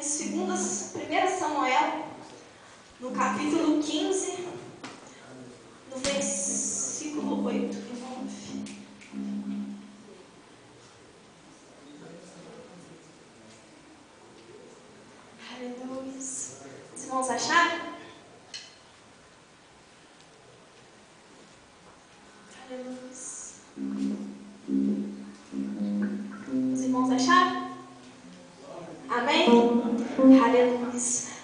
1 Samuel, no capítulo 15, no versículo 8 e 9. Aleluia. Os irmãos acharam? Aleluia. Os irmãos acharam? Amém? Aleluia.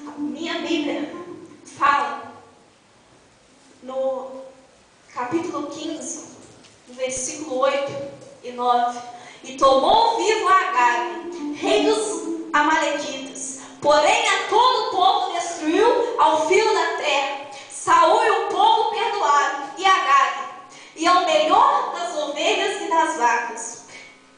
A minha Bíblia fala no capítulo 15, no versículo 8 e 9: E tomou vivo Agag, rei dos Amalequitas, porém a todo o povo destruiu ao filo da terra. Saul e o povo perdoaram, e Agag, e ao melhor das ovelhas e das vacas,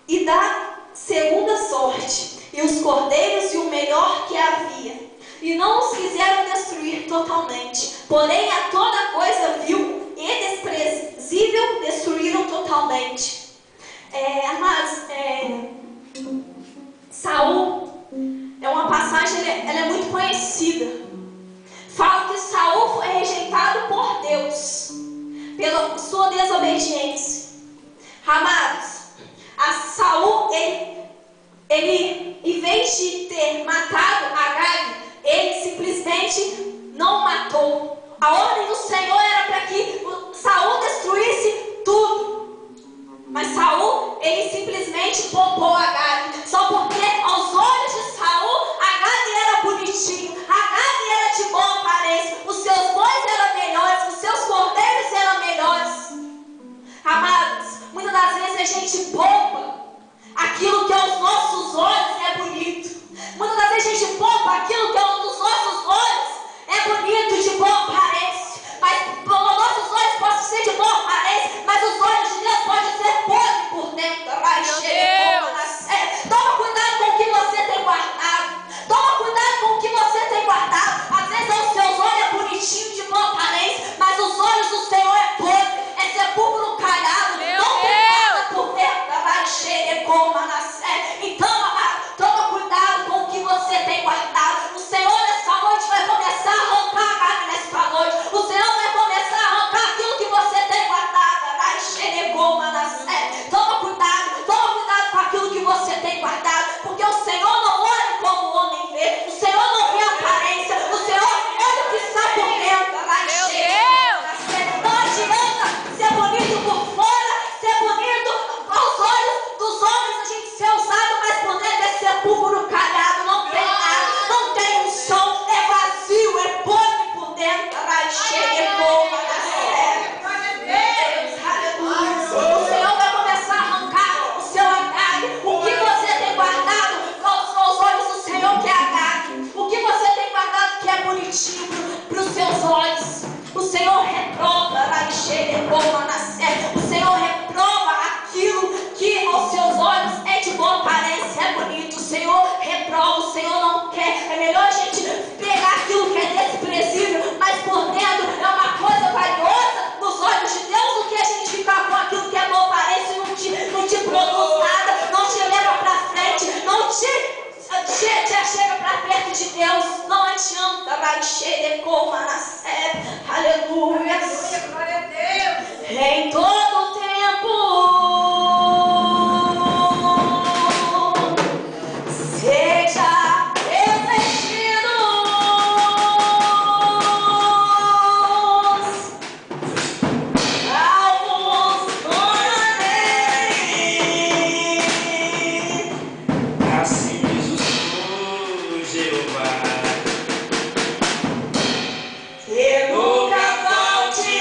e da segunda sorte, e os cordeiros e o melhor que havia. E não os quiseram destruir totalmente, porém a toda coisa vil e desprezível destruíram totalmente. Amados, Saul é uma passagem, ela é muito conhecida. Fala que Saul foi rejeitado por Deus pela sua desobediência. Amados, a Saul, ele em vez de ter matado Agag, ele simplesmente não matou. A ordem do Senhor era para que Saul destruísse tudo, mas Saul, ele simplesmente poupou Agag, só porque aos olhos de Saul, Agag era bonitinho, Agag era de boa aparência, os seus bois eram melhores, os seus cordeiros eram melhores. Amados, muitas das vezes a gente poupa aquilo que aos nossos olhos é bonito. Muitas das vezes a gente poupa aquilo que aos nossos olhos é bonito, de boa aparência, mas os nossos olhos podem ser de boa aparência, mas os olhos de Deus podem ser podres por dentro. Toma cuidado com o que você tem guardado. Toma cuidado com o que você tem guardado. Às vezes aos seus olhos é bonitinho, de boa aparência, mas os olhos do Senhor é podre, é sepulcro calhado, não tem nada por dentro. Então, amado, toma cuidado com o que você tem guardado. O Senhor nessa noite vai começar a arrancar a carne nessa noite. O Senhor vai começar a arrancar aquilo que você tem guardado. Toma cuidado com aquilo que você tem guardado, porque o Senhor não olha como o homem vê. O Senhor não vê a aparência, o Senhor olha o que está por dentro. Não adianta ser bonito por fora, ser bonito aos olhos dos homens, a gente ser usado, mas por dentro é sepulcro calhado, não tem nada, não tem unção, é vazio, é podre por dentro. O Senhor vai começar a arrancar o seu Agag. O que você tem guardado aos olhos do Senhor que é Agag? O que você tem guardado que é bonitinho para os seus olhos? O Senhor reprova, o Senhor reprova aquilo que aos seus olhos é de boa aparência, é bonito. O Senhor reprova, o Senhor não quer. É melhor a gente pegar aquilo que é desprezível, mas por dentro é uma coisa valiosa nos olhos de Deus, do que a gente ficar com aquilo que é boa aparência e não te produz nada, não te leva para frente, não te chega para perto de Deus. Não adianta, vai encher de como aleluia, glória a Deus. Em todo tempo seja revestido alguns Assim diz o Senhor Jeová, que nunca falte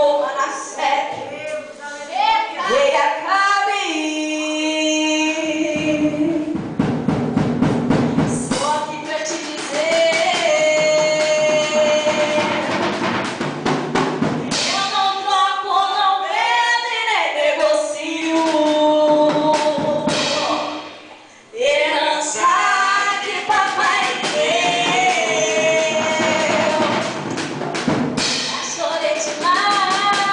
chegou Manassés. Rei Acabe. Estou aqui pra te dizer, eu não troco, não vendo e nem negocio. Herança que papai deu. Já chorei demais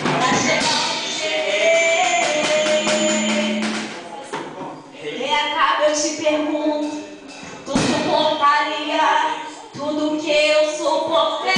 pra chegar onde cheguei. Rei Acabe, eu te pergunto, tu suportaria tudo que eu suportei?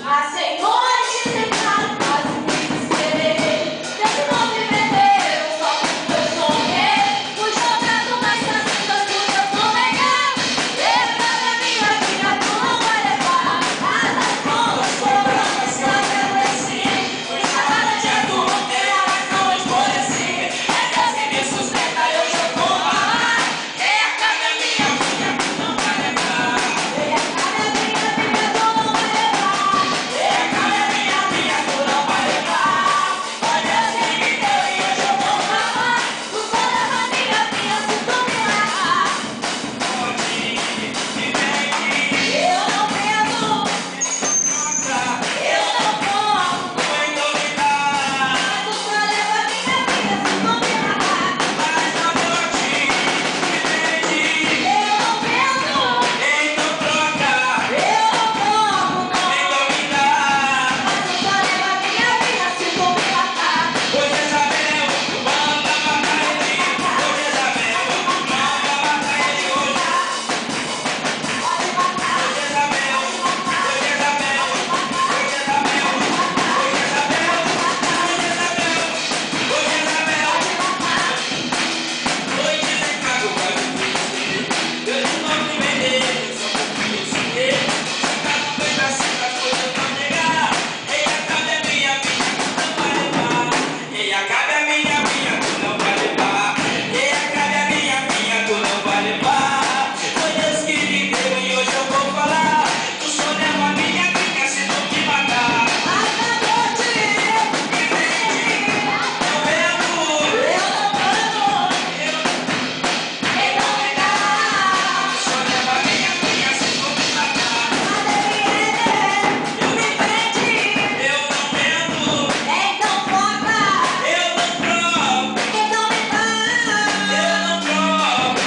Passei noites em casa, quase me desesperei. Deus não me vendeu, só porque eu sonhei. Fui jogado mais nas vidas do que eu vou negar. Leva da minha vida, tu não vai levar. Asas boas, foram as que eu mereci. Fui chamada de adulto, elas não esmorecem. Essas que me sustentam, eu já vou amar. Rei Acabe a minha vida, tu não vai levar. Rei Acabe a minha vida, tu não vai levar. Rei Acabe a minha vida, tu não vai levar. Foi Deus que me deu e hoje eu vou falar. Tu só leva a minha vida se tu me levar. Eu não vendo, eu não como. Mas tu só leva a minha vida se tu me levar. Eu não vendo, eu não como, não. Mas tu só leva a minha vida se tu me matar. Acabe a minha vida, tu não vai levar. Rei Acabe a minha vida, tu não vai levar. Foi Deus que me deu e hoje eu vou falar. Tu só leva a minha vida se tu me matar. Acabou de me vende. Eu vendo, Eu não amo, então me dá. tu só leva a minha vida se tu me matar. Eu me vende, Eu não vendo, então foca. eu não troco, Então me dá. eu não troco.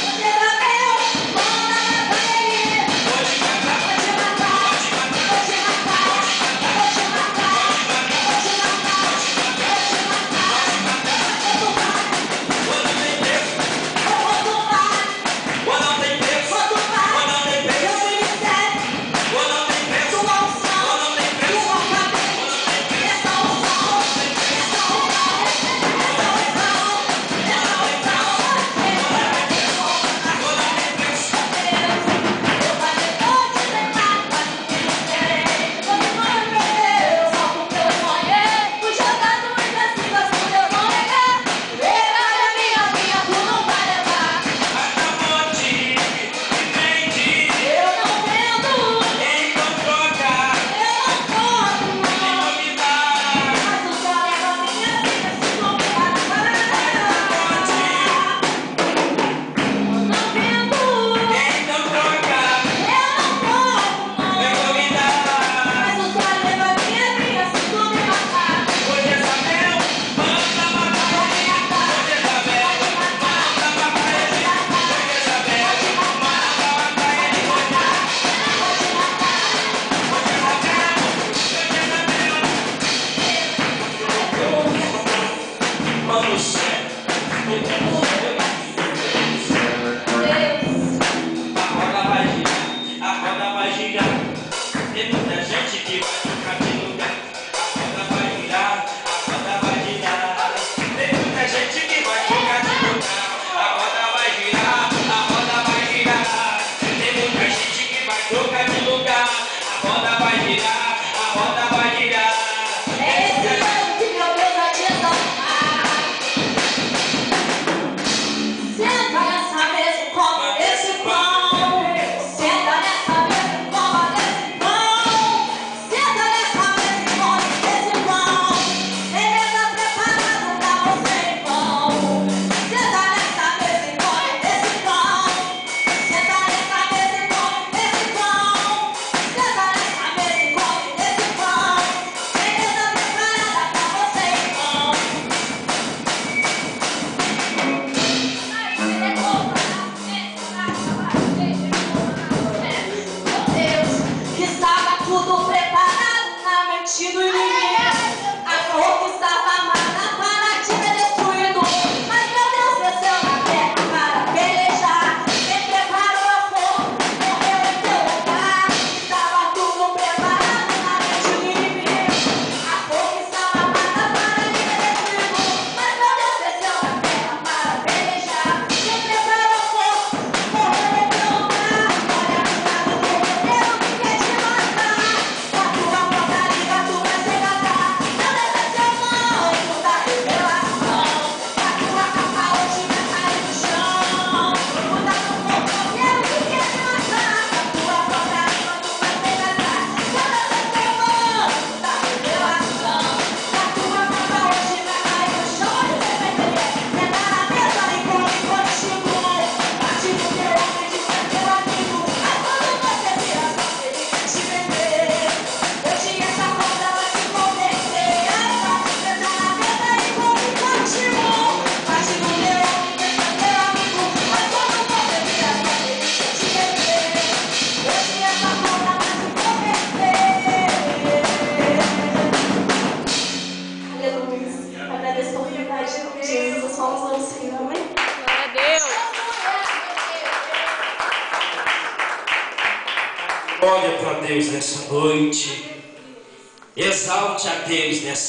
Você tá meu, manda pra ele. Vou te matar, Vou te matar, vou te matar, vou te matar, vou te matar, vou te matar, vou te matar, ou não tem preço, eu vou tomar, ou não tem preço, vou tomar, ou não tem meu preço, ministério, ou não tem preço, tua unção, ou não tem preço, tua cabeça, essa unção, essa unção, essa unção, ou não tem preço. eu passei noite sem nada, me desesperei, você não me perdeu, só porque eu sonhei, fui jogado entre as vidas, por Deus não negar, pega a minha vida, tu não vai levar, Acabou de me vende, eu não vendo, então troca, eu não como, então me dá. mas tu só leva a minha vida se tu me matar, eu não vendo, Então troca, eu não como, então me dá. mas tu só leva a minha vida se tu me matar. Hoje é Jezabel, manda matar ele. Hoje é Jezabel, manda matar ele. Hoje é Jezabel, manda matar ele. Vamos ser. A roda vai girar, a roda vai girar. Tem muita gente que vai trocar de lugar. A roda vai girar, a roda vai girar. Tem muita gente que vai trocar de lugar. A roda vai girar, a roda vai girar. Tem muita gente que vai trocar de lugar. A roda vai girar, a roda vai girar. É esse ano que meu Deus vai te exaltar. Jesus. Agradeço a oportunidade de Jesus. As palmas ao Senhor. Amém? Glória a Deus. Olha para Deus nessa noite. Exalte a Deus nessa